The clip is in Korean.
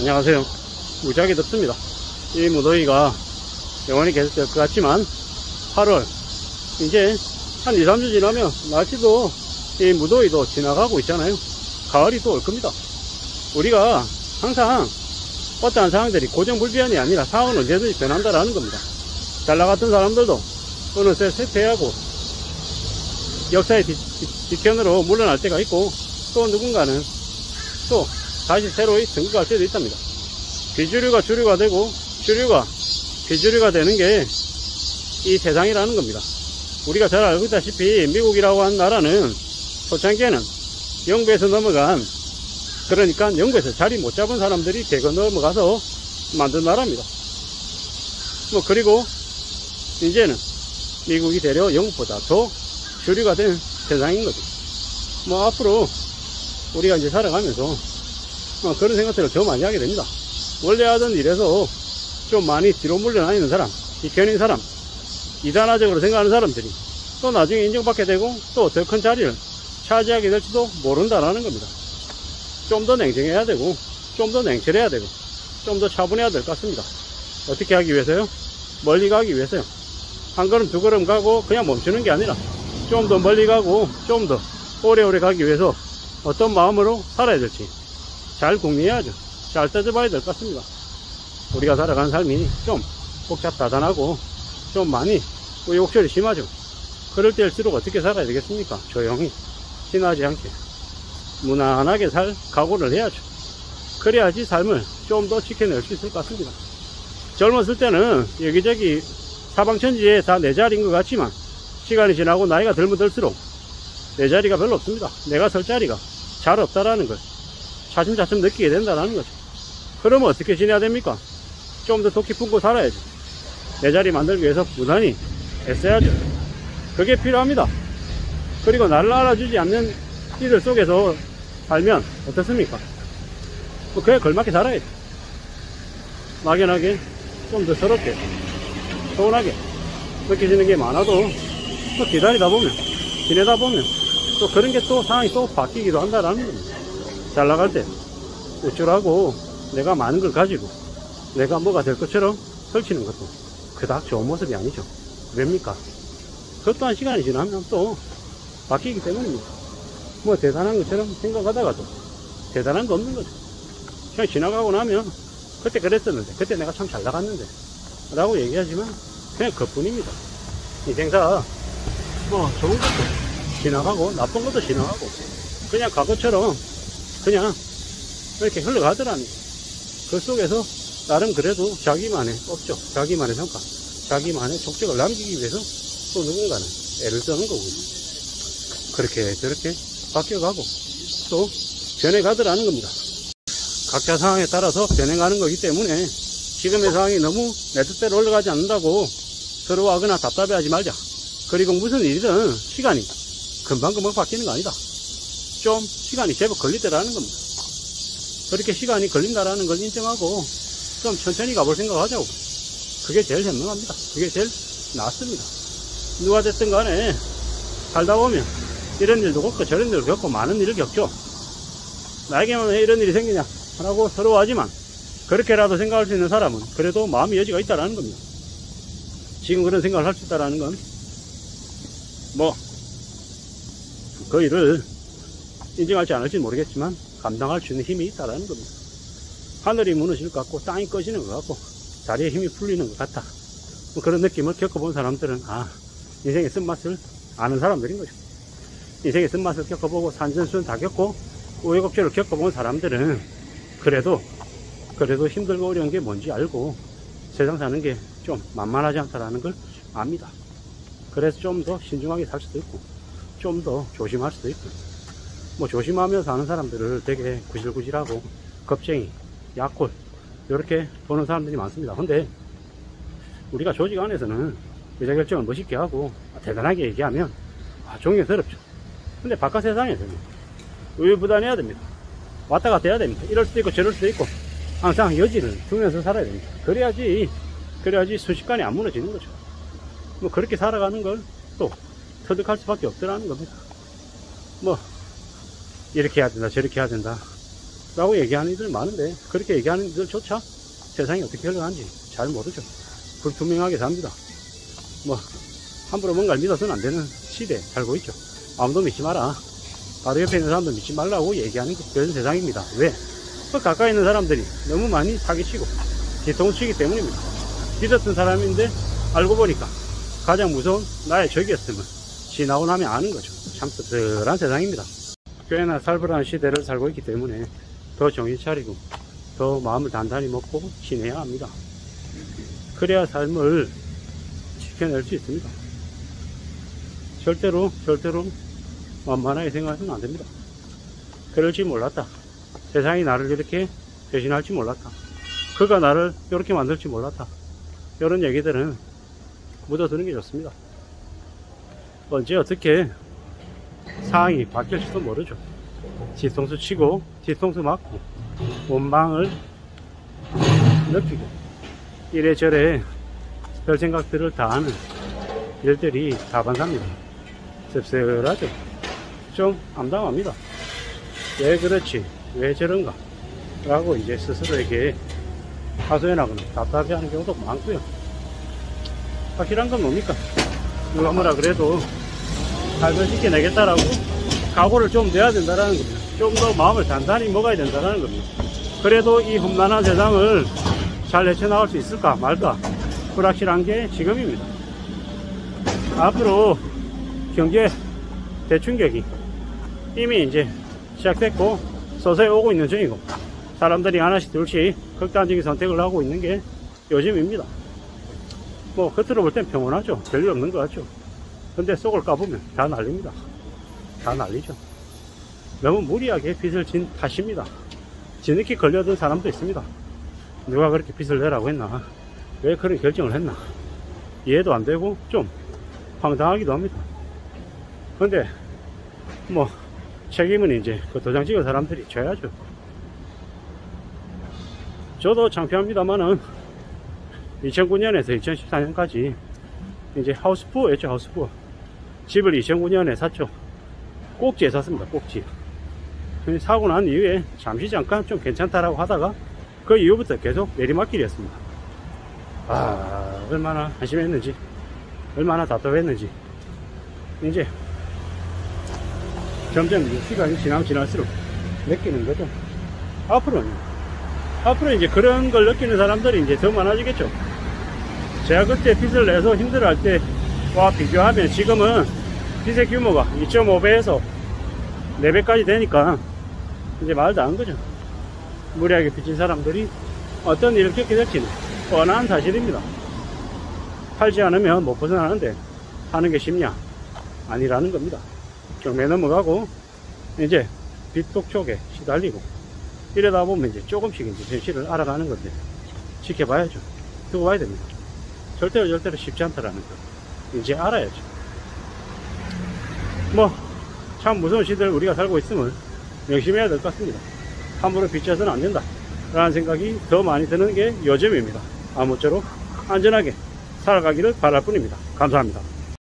안녕하세요. 무지하게 덥습니다. 이 무더위가 영원히 계속될 것 같지만 8월 이제 한 2, 3주 지나면 날씨도 이 무더위도 지나가고 있잖아요. 가을이 또 올 겁니다. 우리가 항상 어떠한 상황들이 고정불변이 아니라 상황은 언제든지 변한다라는 겁니다. 잘 나갔던 사람들도 어느새 쇠퇴하고 역사의 뒤편으로 물러날 때가 있고, 또 누군가는 또 다시 새로이 등극할 때도 있답니다. 비주류가 주류가 되고 주류가 비주류가 되는 게 이 세상이라는 겁니다. 우리가 잘 알고 있다시피 미국이라고 하는 나라는 초창기에는 영국에서 넘어간, 그러니까 영국에서 자리 못 잡은 사람들이 대거 넘어가서 만든 나라입니다. 그리고 이제는 미국이 되려 영국보다 더 주류가 된 세상인 거죠. 앞으로 우리가 이제 살아가면서 그런 생각들을 더 많이 하게 됩니다. 원래 하던 일에서 좀 많이 뒤로 물러나있는 사람, 이견인 사람, 이단화적으로 생각하는 사람들이 또 나중에 인정받게 되고 또 더 큰 자리를 차지하게 될지도 모른다라는 겁니다. 좀 더 냉정해야 되고, 좀 더 냉철해야 되고, 좀 더 차분해야 될 것 같습니다. 어떻게 하기 위해서요? 멀리 가기 위해서요. 한 걸음 두 걸음 가고 그냥 멈추는 게 아니라 좀 더 멀리 가고 좀 더 오래오래 가기 위해서 어떤 마음으로 살아야 될지 잘 궁리해야죠. 잘 따져봐야 될 것 같습니다. 우리가 살아가는 삶이 좀 복잡다단하고 좀 많이 우여곡절이 심하죠. 그럴 때일수록 어떻게 살아야 되겠습니까? 조용히 지나지 않게 무난하게 살 각오를 해야죠. 그래야지 삶을 좀 더 지켜낼 수 있을 것 같습니다. 젊었을 때는 여기저기 사방천지에 다 내 자리인 것 같지만 시간이 지나고 나이가 들면 들수록 내 자리가 별로 없습니다. 내가 설 자리가 잘 없다라는 걸 차츰차츰 느끼게 된다는 거죠. 그러면 어떻게 지내야 됩니까? 좀 더 속 깊은 곳 살아야죠. 내 자리 만들기 위해서 무난히 애써야죠. 그게 필요합니다. 그리고 나를 알아주지 않는 이들 속에서 살면 어떻습니까? 그에 걸맞게 살아야죠. 막연하게 좀 더 서럽게 서운하게 느껴지는 게 많아도 또 기다리다 보면, 지내다 보면 또 그런 게 또 상황이 또 바뀌기도 한다라는 겁니다. 잘 나갈 때 우쭐하고 내가 많은 걸 가지고 내가 뭐가 될 것처럼 설치는 것도 그닥 좋은 모습이 아니죠. 왜입니까? 그것 또한 시간이 지나면 또 바뀌기 때문입니다. 대단한 것처럼 생각하다가도 대단한 거 없는 거죠. 그냥 지나가고 나면 그때 그랬었는데, 그때 내가 참 잘 나갔는데 라고 얘기하지만 그냥 그뿐입니다. 인생사 좋은 것도 지나가고 나쁜 것도 지나가고 그냥 과거처럼 그냥 이렇게 흘러가더라는 거예요. 그 속에서 나름 그래도 자기만의 업적, 자기만의 성과, 자기만의 족적을 남기기 위해서 또 누군가는 애를 쓰는 거고요. 그렇게 저렇게 바뀌어가고 또 변해가더라는 겁니다. 각자 상황에 따라서 변해가는 거기 때문에 지금의 상황이 너무 내 뜻대로 올라가지 않는다고 서러워하거나 답답해하지 말자. 그리고 무슨 일이든 시간이 금방금방 바뀌는 거 아니다. 좀 시간이 제법 걸리더라는 겁니다. 그렇게 시간이 걸린다라는 걸 인정하고 좀 천천히 가볼 생각하자고. 그게 제일 현명합니다. 그게 제일 낫습니다. 누가 됐든 간에 살다 보면 이런 일도 겪고 저런 일도 겪고 많은 일을 겪죠. 나에게만 왜 이런 일이 생기냐 라고 서러워하지만 그렇게라도 생각할 수 있는 사람은 그래도 마음의 여지가 있다라는 겁니다. 지금 그런 생각을 할 수 있다라는 건 그 일을 인정할지 안 할지는 모르겠지만 감당할 수 있는 힘이 있다라는 겁니다. 하늘이 무너질 것 같고 땅이 꺼지는 것 같고 다리에 힘이 풀리는 것 같다. 그런 느낌을 겪어본 사람들은 인생의 쓴맛을 아는 사람들인 거죠. 인생의 쓴맛을 겪어보고 산전수전 다 겪고 우여곡절을 겪어본 사람들은 그래도 힘들고 어려운 게 뭔지 알고 세상 사는 게 좀 만만하지 않다라는 걸 압니다. 그래서 좀 더 신중하게 살 수도 있고 좀 더 조심할 수도 있고 조심하며 사는 사람들을 되게 구질구질하고 겁쟁이, 약골 이렇게 보는 사람들이 많습니다. 근데 우리가 조직 안에서는 의사결정을 멋있게 하고 대단하게 얘기하면 존경스럽죠. 근데 바깥 세상에서는 우유부단해야 됩니다. 왔다 갔다 해야 됩니다. 이럴 수도 있고 저럴 수도 있고 항상 여지를 두면서 살아야 됩니다. 그래야지 순식간에 안 무너지는 거죠. 그렇게 살아가는 걸 또 터득할 수밖에 없더라는 겁니다. 이렇게 해야 된다 저렇게 해야 된다 라고 얘기하는 이들 많은데, 그렇게 얘기하는 이들조차 세상이 어떻게 흘러가는지 잘 모르죠. 불투명하게 삽니다. 뭐 함부로 뭔가를 믿어서는 안 되는 시대에 살고 있죠. 아무도 믿지 마라, 바로 옆에 있는 사람도 믿지 말라고 얘기하는 그런 세상입니다. 왜? 그 가까이 있는 사람들이 너무 많이 사기치고 뒤통수치기 때문입니다. 믿었던 사람인데 알고 보니까 가장 무서운 나의 적이었음을 지나고 나면 아는 거죠. 참 씁쓸한 세상입니다. 꽤나 살벌한 시대를 살고 있기 때문에 더 정신 차리고 더 마음을 단단히 먹고 지내야 합니다. 그래야 삶을 지켜낼 수 있습니다. 절대로 만만하게 생각해서는 안 됩니다. 그럴 줄 몰랐다, 세상이 나를 이렇게 배신할 줄 몰랐다, 그가 나를 이렇게 만들 줄 몰랐다, 이런 얘기들은 묻어두는 게 좋습니다. 언제 어떻게 상황이 바뀔지도 모르죠. 뒤통수 치고 뒤통수 맞고 원망을 느끼고 이래저래 별 생각들을 다 하는 일들이 다반사입니다. 씁쓸하죠. 좀 암담합니다. 왜 그렇지, 왜 저런가 라고 이제 스스로에게 하소연하거나 답답해하는 경우도 많고요. 확실한 건 뭡니까? 누가 뭐라 그래도 삶을 지켜내겠다라고 각오를 좀 내야 된다라는 겁니다. 좀 더 마음을 단단히 먹어야 된다라는 겁니다. 그래도 이 험난한 세상을 잘 헤쳐나갈 수 있을까 말까 불확실한 게 지금입니다. 앞으로 경제 대충격이 이미 이제 시작됐고 서서히 오고 있는 중이고, 사람들이 하나씩 둘씩 극단적인 선택을 하고 있는 게 요즘입니다. 뭐 겉으로 볼 땐 평온하죠. 별일 없는 것 같죠. 근데 속을 까보면 다 난립니다. 다 난리죠. 너무 무리하게 빚을 진 탓입니다. 뒤늦게 걸려든 사람도 있습니다. 누가 그렇게 빚을 내라고 했나, 왜 그런 결정을 했나 이해도 안 되고 좀 황당하기도 합니다. 근데 뭐 책임은 이제 그 도장 찍은 사람들이 져야죠. 저도 창피합니다만은 2009년에서 2014년까지 이제 하우스푸어였죠. 하우스푸어. 집을 2009년에 샀죠. 꼭지에 샀습니다. 꼭지. 사고 난 이후에 잠시 잠깐 좀 괜찮다라고 하다가 그 이후부터 계속 내리막길이었습니다. 얼마나 한심했는지, 얼마나 답답했는지 이제 점점 시간이 지나면 지날수록 느끼는 거죠. 앞으로 이제 그런 걸 느끼는 사람들이 이제 더 많아지겠죠. 제가 그때 빚을 내서 힘들어할 때와 비교하면 지금은 빚의 규모가 2.5배에서 4배까지 되니까 이제 말도 안 거죠. 무리하게 빚진 사람들이 어떤 일을 겪게 될지는 뻔한 사실입니다. 팔지 않으면 못 벗어나는데 하는 게 쉽냐? 아니라는 겁니다. 경매 넘어가고 이제 빚 독촉에 시달리고 이러다 보면 이제 조금씩 이제 현실을 알아가는 건데 지켜봐야죠. 두고 봐야 됩니다. 절대로 쉽지 않다라는 거 이제 알아야죠. 뭐 참 무서운 시대를 우리가 살고 있음을 명심해야 될 것 같습니다. 함부로 빚져서는 안 된다 라는 생각이 더 많이 드는 게 요즘입니다. 아무쪼록 안전하게 살아가기를 바랄 뿐입니다. 감사합니다.